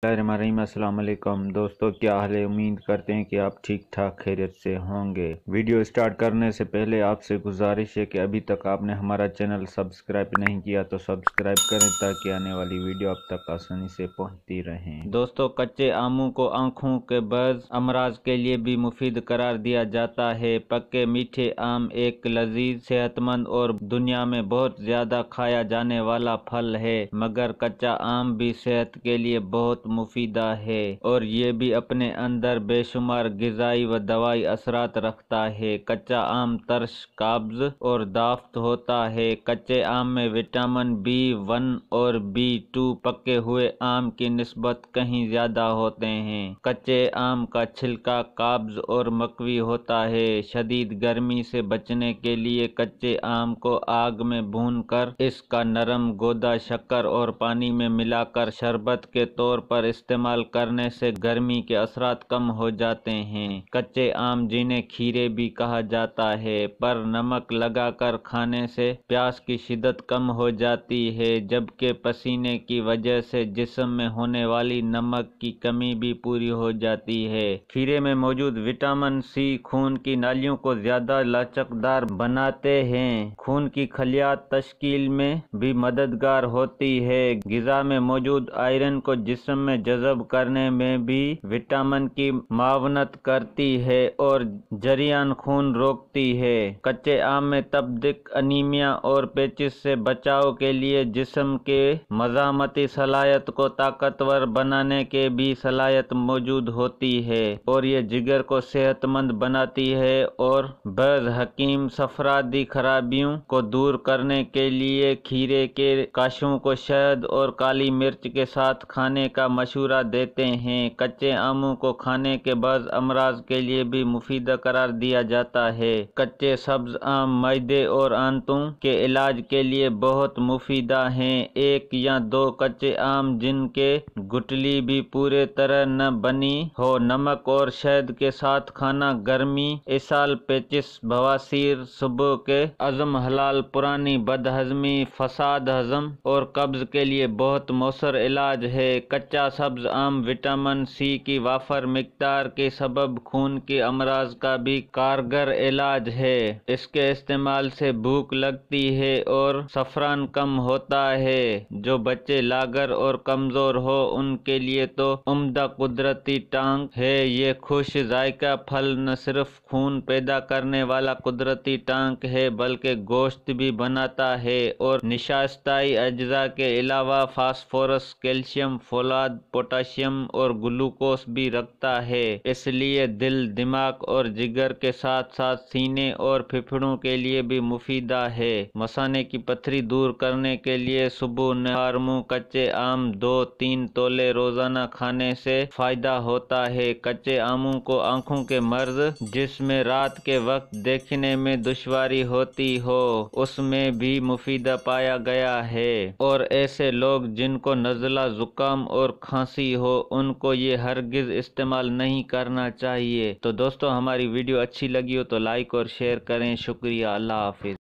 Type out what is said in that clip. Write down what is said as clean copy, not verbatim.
bismillahirrahmanirrahim। अस्सलाम वालेकुम दोस्तों, क्या हाल है। उम्मीद करते हैं कि आप ठीक ठाक खैरियत से होंगे। वीडियो स्टार्ट करने से पहले आपसे गुजारिश है कि अभी तक आपने हमारा चैनल सब्सक्राइब नहीं किया तो सब्सक्राइब करें ताकि आने वाली वीडियो आप तक आसानी से पहुंचती रहें। दोस्तों, कच्चे आमों को आंखों के बज़ अमराज के लिए भी मुफीद करार दिया जाता है। पक्के मीठे आम एक लजीज, सेहतमंद और दुनिया में बहुत ज्यादा खाया जाने वाला फल है, मगर कच्चा आम भी सेहत के लिए बहुत मुफीदा है और ये भी अपने अंदर बेशुमार गिज़ाई व दवाई असरात रखता है। कच्चा आम तरश, काब्ज और दाफ्त होता है। कच्चे आम में विटामिन B1 और B2 पके हुए आम की निस्बत कहीं ज्यादा होते हैं। कच्चे आम का छिलका काब्ज और मकवी होता है। शदीद गर्मी से बचने के लिए कच्चे आम को आग में भूनकर इसका नरम गोदा शक्कर और पानी में मिलाकर शरबत के तौर पर इस्तेमाल करने से गर्मी के असरात कम हो जाते हैं। कच्चे आम जिन्हें खीरे भी कहा जाता है, पर नमक लगाकर खाने से प्यास की शिद्दत कम हो जाती है, जबकि पसीने की वजह से जिस्म में होने वाली नमक की कमी भी पूरी हो जाती है। खीरे में मौजूद विटामिन C खून की नालियों को ज्यादा लचकदार बनाते हैं। खून की खलियात तश्कील में भी मददगार होती है। ग़िज़ा में मौजूद आयरन को जिस्म में जज़ब करने में भी विटामिन की मावनत करती है और जरियान खून रोकती है। कच्चे आम में तपदिक, अनीमिया और पेचिश से बचाव के लिए जिस्म के मज़ामती सलाहियत को ताकतवर बनाने के भी सलाहियत मौजूद होती है और ये जिगर को सेहतमंद बनाती है और बज़ हकीम सफरादी खराबियों को दूर करने के लिए खीरे के काशों को शहद और काली मिर्च के साथ खाने का मशवरा देते हैं। कच्चे आमों को खाने के बाद अमराज के लिए भी मुफीद करार दिया जाता है। कच्चे सब्ज आम मैदे और आंतों के इलाज के लिए बहुत मुफीदा हैं। एक या दो कच्चे आम जिनके गुठली भी पूरे तरह न बनी हो, नमक और शहद के साथ खाना गर्मी, इसाल, पेचिश, बवासीर, सुबह के अज़म हलाल, पुरानी बदहजमी, फसाद हजम और कब्ज के लिए बहुत मौसर इलाज है। कच्चा सब्ज आम विटामिन C की वाफर मिकदार के सबब खून के अमराज का भी कारगर इलाज है। इसके इस्तेमाल से भूख लगती है और सफरान कम होता है। जो बच्चे लागर और कमजोर हो उनके लिए तो उम्दा कुदरती टांग है। ये खुश जायका फल न सिर्फ खून पैदा करने वाला कुदरती टांग है, बल्कि गोश्त भी बनाता है और निशास्ताई अज्जा के अलावा फास्फोरस, कैल्शियम, फोलाद, पोटाशियम और ग्लूकोस भी रखता है। इसलिए दिल, दिमाग और जिगर के साथ साथ सीने और फेफड़ों के लिए भी मुफीदा है। मसाने की पथरी दूर करने के लिए सुबह नहारमू कच्चे आम 2-3 तोले रोजाना खाने से फायदा होता है। कच्चे आमों को आंखों के मर्ज, जिसमें रात के वक्त देखने में दुश्वारी होती हो, उसमें भी मुफीदा पाया गया है और ऐसे लोग जिनको नज़ला, जुकाम और खांसी हो उनको ये हरगिज इस्तेमाल नहीं करना चाहिए। तो दोस्तों, हमारी वीडियो अच्छी लगी हो तो लाइक और शेयर करें। शुक्रिया। अल्लाह हाफिज।